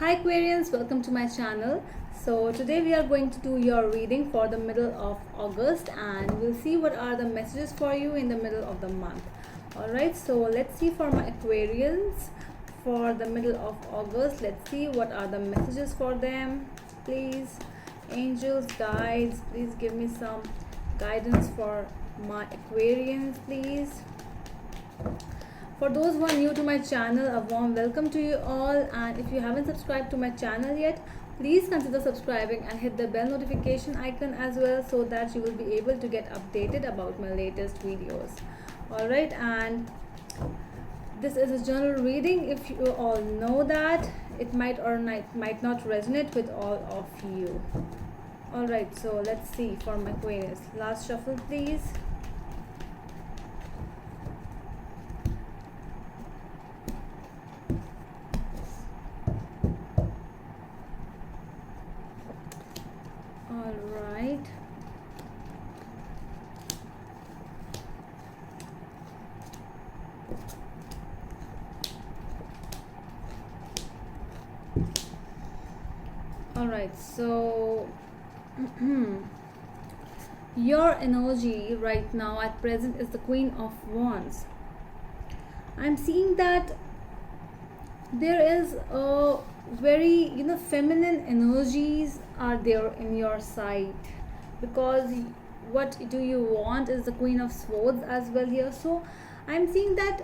Hi Aquarians, welcome to my channel. So today we are going to do your reading for the middle of August and we'll see what are the messages for you in the middle of the month. Alright, so let's see for my Aquarians for the middle of August. Let's see what are the messages for them. Please, angels, guides, please give me some guidance for my Aquarians, please. For those who are new to my channel, a warm welcome to you all, and if you haven't subscribed to my channel yet, please consider subscribing and hit the bell notification icon as well so that you will be able to get updated about my latest videos. Alright, and this is a general reading. If you all know that, it might or might not resonate with all of you. Alright, so let's see for my Aquarius. Last shuffle please. Alright. Alright, so your energy right now at present is the Queen of Wands. I'm seeing that there is a very feminine energies are there in your side, because what do you want is the Queen of Swords as well here. So I'm seeing that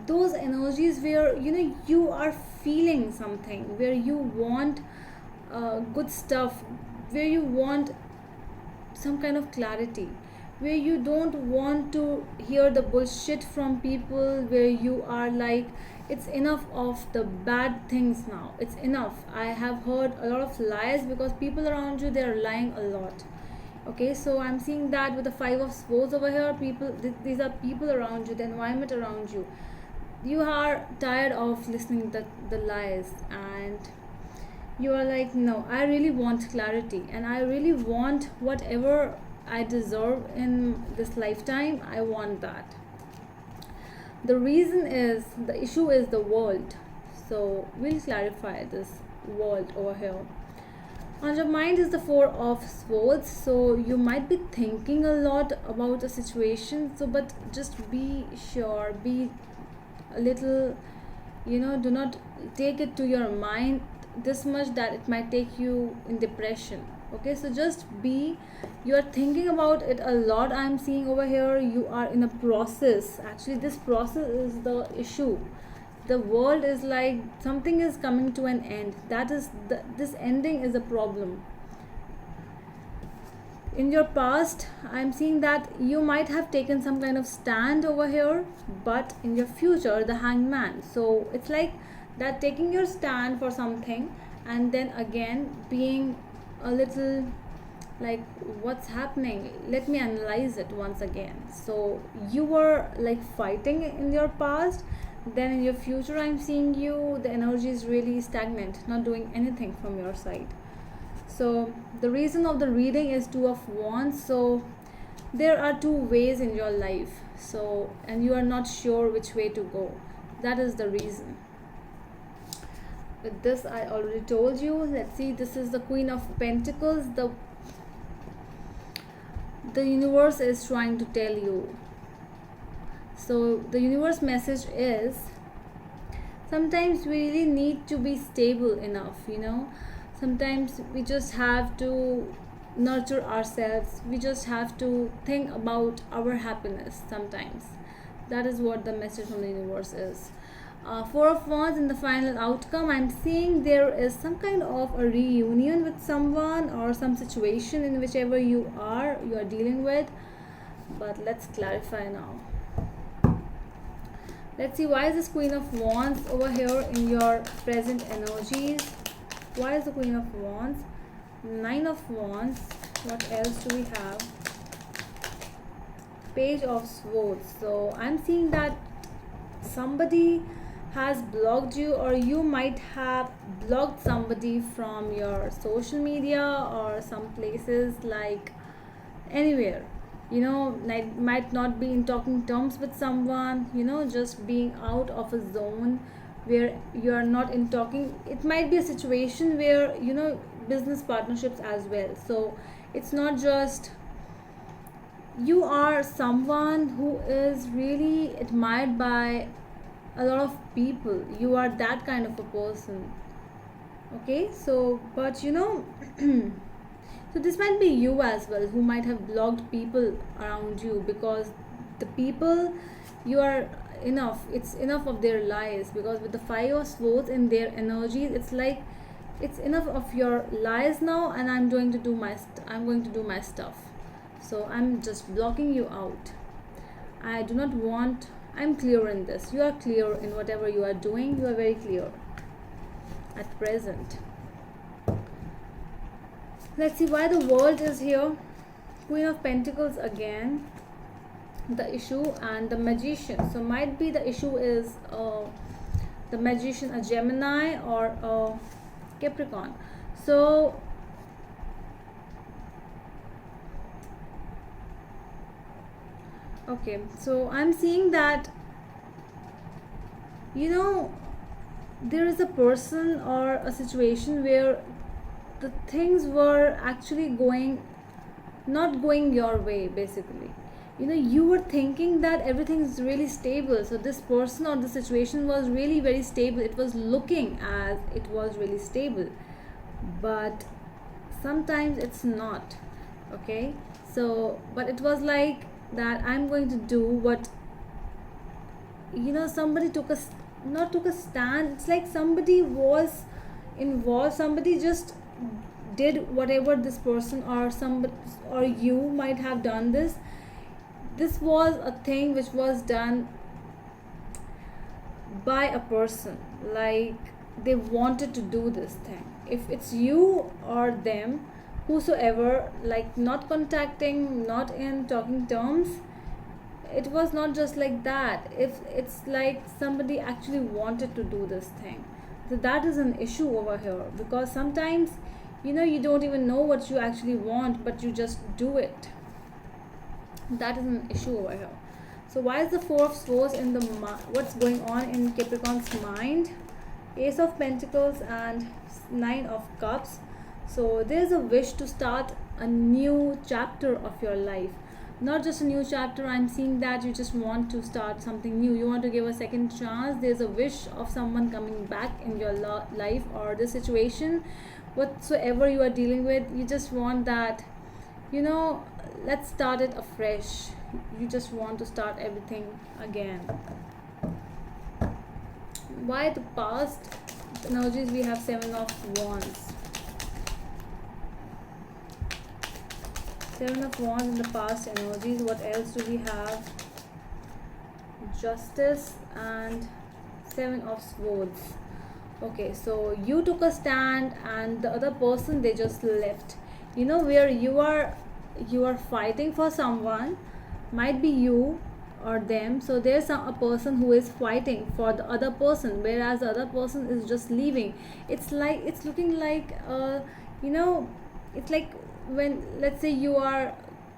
those energies where you are feeling something, where you want good stuff, where you want some kind of clarity, where you don't want to hear the bullshit from people, where you are like, it's enough of the bad things now, it's enough. I have heard a lot of lies because people around you, they are lying a lot. Okay, so I'm seeing that with the Five of Swords over here. People, these are people around you, the environment around you. You are tired of listening the lies, and you are like, no, I really want clarity, and I really want whatever I deserve in this lifetime. I want that. The reason is, the issue is the world. So we'll clarify this world over here. On your mind is the Four of Swords. So you might be thinking a lot about a situation. So but just be sure, be a little, do not take it to your mind this much that it might take you in depression. Okay, so just be, you are thinking about it a lot. I'm seeing over here you are in a process. Actually, this process is the issue. The world is like, something is coming to an end. That is this ending is a problem. In your past, I'm seeing that you might have taken some kind of stand over here, but in your future, the Hangman. So it's like that, taking your stand for something and then again being a little like, what's happening, let me analyze it once again. So you were like fighting in your past, then in your future I'm seeing you, the energy is really stagnant, not doing anything from your side. So the reason of the reading is Two of Wands. So there are two ways in your life, so, and you are not sure which way to go. That is the reason. With this, I already told you. Let's see, this is the Queen of Pentacles. The universe is trying to tell you. So the universe message is, sometimes we really need to be stable enough, sometimes we just have to nurture ourselves, we just have to think about our happiness sometimes. That is what the message from the universe is. Four of Wands in the final outcome, I'm seeing there is some kind of a reunion with someone or some situation in whichever you are dealing with. But let's clarify now. Let's see, why is this Queen of Wands over here in your present energies? Why is the Queen of Wands? Nine of Wands. What else do we have? Page of Swords. So I'm seeing that somebody has blocked you, or you might have blocked somebody from your social media or some places, like anywhere. Might not be in talking terms with someone, just being out of a zone, where you are not in talking. It might be a situation where, business partnerships as well. So it's not just you are someone who is really admired by a lot of people. You are that kind of a person. Okay, so but so this might be you as well, who might have blocked people around you, because the people, you are enough. It's enough of their lies, because with the five of swords in their energies, it's like it's enough of your lies now, and I'm going to do my stuff. So I'm just blocking you out. I do not want. I'm clear in this. You are clear in whatever you are doing. You are very clear at present. Let's see why the world is here. Queen of Pentacles again, the issue, and the Magician. So might be the issue is the Magician, a Gemini or a Capricorn. So okay, so I'm seeing that there is a person or a situation where the things were actually not going your way. Basically, you were thinking that everything is really stable, so this person or the situation was really very stable. It was looking as it was really stable, but sometimes it's not. Okay, so but it was like that I'm going to do what somebody not took a stand. It's like somebody was involved. Somebody just did whatever this person or somebody or you might have done. This was a thing which was done by a person, like they wanted to do this thing. If it's you or them, whosoever, like not contacting, not in talking terms, it was not just like that. If it's like somebody actually wanted to do this thing, so that is an issue over here, because sometimes you don't even know what you actually want, but you just do it. That is an issue over here. So why is the Four of Swords in the what's going on in Capricorn's mind? Ace of Pentacles and Nine of Cups. So there's a wish to start a new chapter of your life. Not just a new chapter, I'm seeing that you just want to start something new. You want to give a second chance. There's a wish of someone coming back in your life, or the situation whatsoever you are dealing with. You just want that, let's start it afresh. You just want to start everything again. Why the past energies? We have Seven of Wands. Seven of Wands in the past energies. What else do we have? Justice and Seven of Swords. Okay, so you took a stand and the other person, they just left. Where you are fighting for someone, might be you or them. So there's a person who is fighting for the other person, whereas the other person is just leaving. It's looking like it's like when, let's say, you are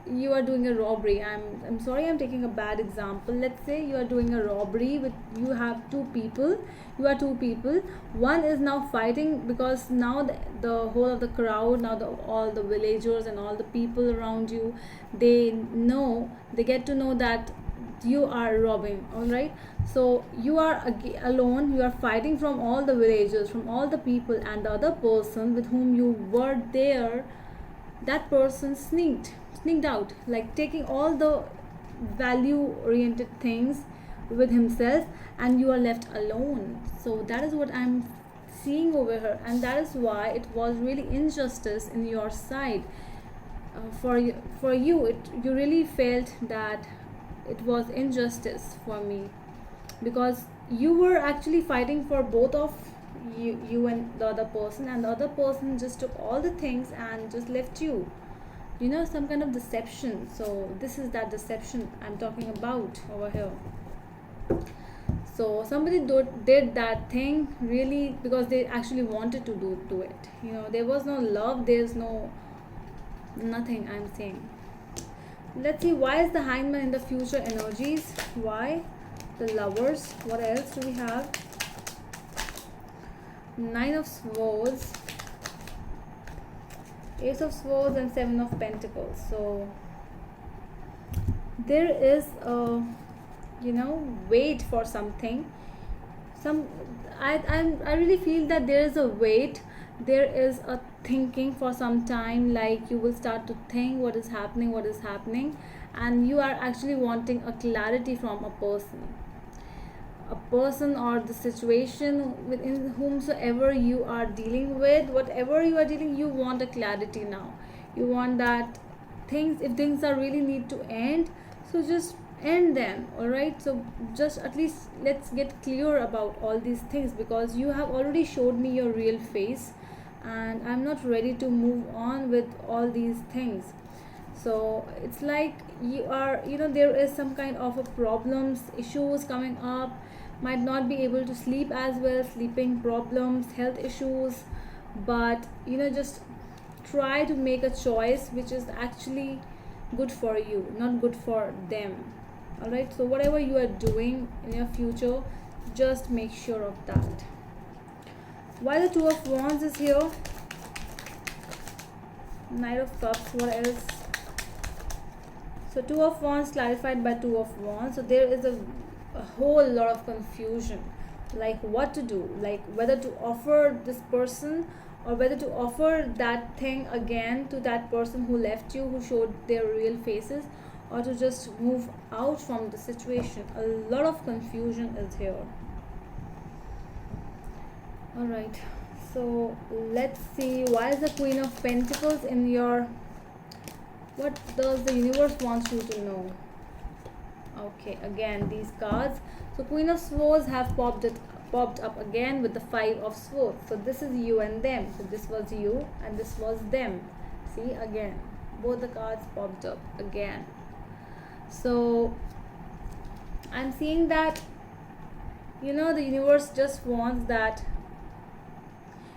doing a robbery. I'm sorry, I'm taking a bad example. Let's say you are doing a robbery with, you have two people. One is now fighting, because now the whole of the crowd, now all the villagers and all the people around you, they get to know that you are robbing. All right, so you are alone. You are fighting from all the villagers, from all the people, and the other person with whom you were there, that person sneaked out, like taking all the value oriented things with himself, and you are left alone. So that is what I'm seeing over here, and that is why it was really injustice in your side. For you, you really felt that it was injustice for me, because you were actually fighting for both of you and the other person, and the other person just took all the things and just left you. Some kind of deception. So this is that deception I'm talking about over here. So somebody did that thing really because they actually wanted to do it. There was no love, there's nothing, I'm saying. Let's see, why is the Hangman in the future energies? Why? The Lovers. What else do we have? Nine of Swords, Ace of Swords, and Seven of Pentacles. So there is a, wait for something. I really feel that there is a wait. There is a thinking for some time, like you will start to think what is happening, and you are actually wanting a clarity from a person or the situation within whomsoever you are dealing with. Whatever you are dealing, you want a clarity now. You want that things, if things are really need to end, so just end them. All right, so just at least let's get clear about all these things, because you have already showed me your real face, and I'm not ready to move on with all these things. So it's like you are, there is some kind of a problems, issues coming up. Might not be able to sleep as well, sleeping problems, health issues. But just try to make a choice which is actually good for you, not good for them. All right, so whatever you are doing in your future, just make sure of that. Why the Two of Wands is here? Knight of Cups, what else? So Two of Wands clarified by Two of Wands. So there is a whole lot of confusion, like what to do, like whether to offer this person or whether to offer that thing again to that person who left you, who showed their real faces, or to just move out from the situation. A lot of confusion is here. All right, so let's see, why is the Queen of Pentacles in your, what does the universe wants you to know? Okay, again these cards. So Queen of Swords have popped up again with the Five of Swords. So this is you and them. So this was you and this was them. See, again both the cards popped up again. So I'm seeing that the universe just wants that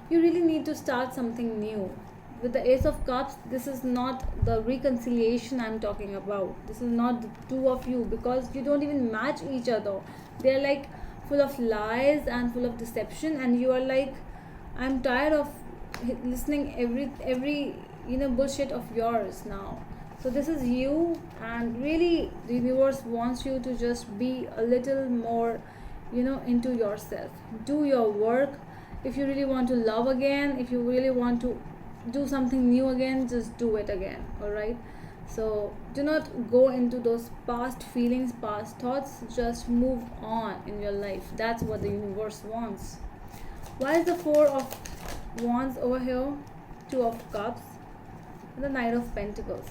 you really need to start something new. With the Ace of Cups, this is not the reconciliation I'm talking about. This is not the two of you, because you don't even match each other. They're like full of lies and full of deception, and you are like, I'm tired of listening every bullshit of yours now. So this is you, and really the universe wants you to just be a little more into yourself. Do your work. If you really want to love again, if you really want to do something new again, just do it again. All right, so do not go into those past feelings, past thoughts. Just move on in your life. That's what the universe wants. Why is the Four of Wands over here? Two of Cups and the Knight of Pentacles.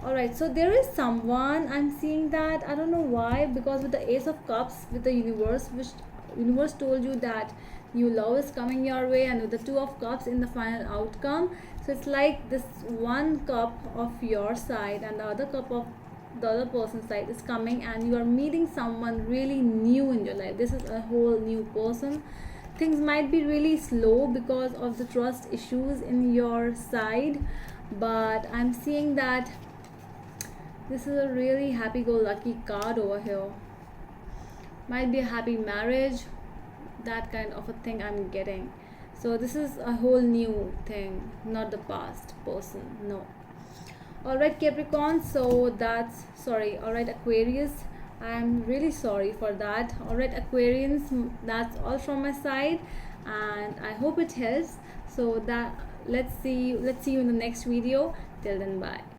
All right, so there is someone, I'm seeing that, I don't know why, because with the Ace of Cups, with the universe, which universe told you that new love is coming your way, and with the Two of Cups in the final outcome, so it's like this one cup of your side and the other cup of the other person's side is coming, and you are meeting someone really new in your life. This is a whole new person. Things might be really slow because of the trust issues in your side, but I'm seeing that this is a really happy-go-lucky card over here. Might be a happy marriage, that kind of a thing I'm getting. So this is a whole new thing, not the past person, no. All right, Capricorn, so that's, sorry, all right, Aquarius, I'm really sorry for that. All right, Aquarians, that's all from my side, and I hope it helps. So that let's see you in the next video. Till then, bye.